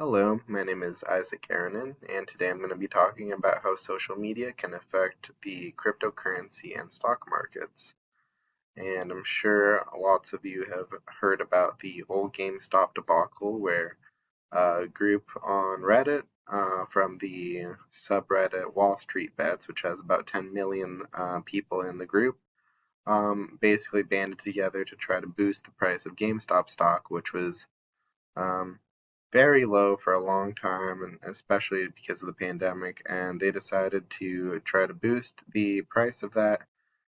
Hello, my name is Isaac Aranin, and today I'm going to be talking about how social media can affect the cryptocurrency and stock markets. And I'm sure lots of you have heard about the whole GameStop debacle, where a group on Reddit from the subreddit Wall Street Bets, which has about 10 million people in the group, basically banded together to try to boost the price of GameStop stock, which was um, very low for a long time, and especially because of the pandemic. And they decided to try to boost the price of that.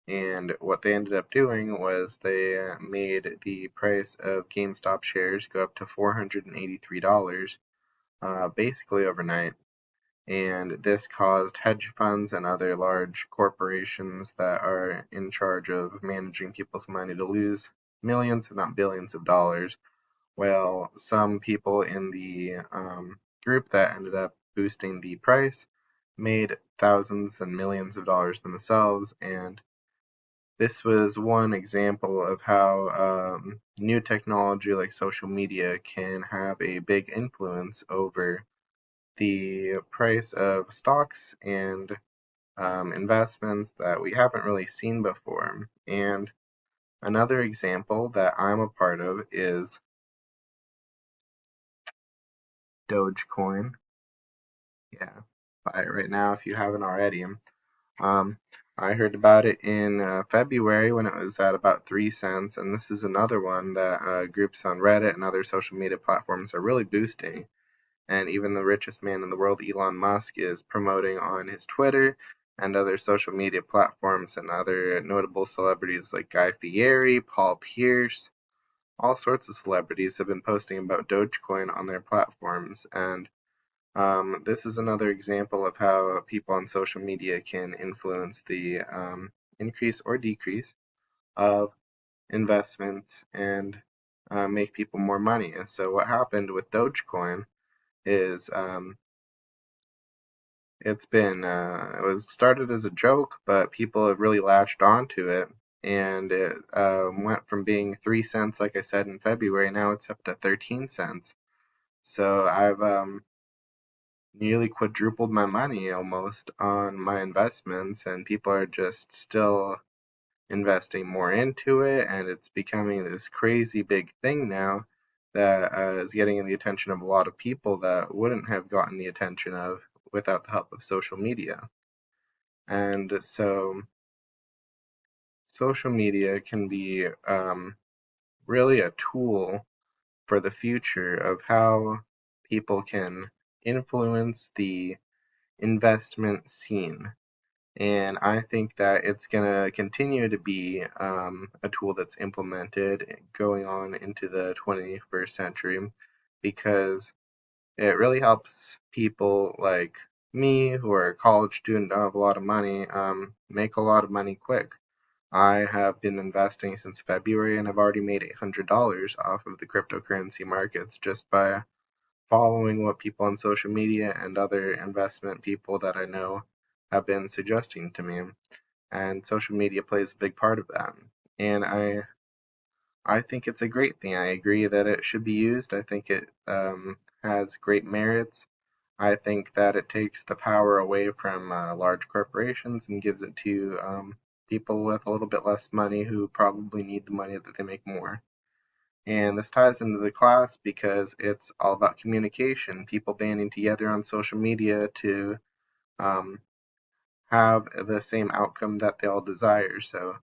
And what they ended up doing was they made the price of GameStop shares go up to $483, basically overnight. And this caused hedge funds and other large corporations that are in charge of managing people's money to lose millions, if not billions of dollars. Well, some people in the group that ended up boosting the price made thousands and millions of dollars themselves, and this was one example of how new technology like social media can have a big influence over the price of stocks and investments that we haven't really seen before. And another example that I'm a part of is Dogecoin. Yeah, buy it right now if you haven't already. Um, I heard about it in February when it was at about 3 cents, and this is another one that groups on Reddit and other social media platforms are really boosting. And even the richest man in the world, Elon Musk, is promoting on his Twitter and other social media platforms, and other notable celebrities like Guy Fieri, Paul Pierce, all sorts of celebrities have been posting about Dogecoin on their platforms. And this is another example of how people on social media can influence the increase or decrease of investments and make people more money. And so what happened with Dogecoin is it was started as a joke, but people have really latched onto it, and it went from being 3 cents, like I said, in February. Now it's up to 13 cents. So I've nearly quadrupled my money almost on my investments, and people are just still investing more into it, and it's becoming this crazy big thing now that is getting the attention of a lot of people that wouldn't have gotten the attention of without the help of social media. And so social media can be really a tool for the future of how people can influence the investment scene. And I think that it's going to continue to be a tool that's implemented going on into the 21st century, because it really helps people like me, who are a college student, don't have a lot of money, make a lot of money quick. I have been investing since February, and I've already made $800 off of the cryptocurrency markets just by following what people on social media and other investment people that I know have been suggesting to me. And social media plays a big part of that. And I think it's a great thing. I agree that it should be used. I think it has great merits. I think that it takes the power away from large corporations and gives it to people with a little bit less money who probably need the money that they make more. And this ties into the class because it's all about communication, people banding together on social media to um, have the same outcome that they all desire. So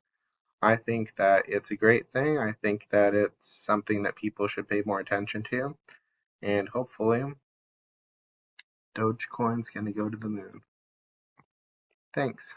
I think that it's a great thing. I think that it's something that people should pay more attention to. And hopefully, Dogecoin's going to go to the moon. Thanks.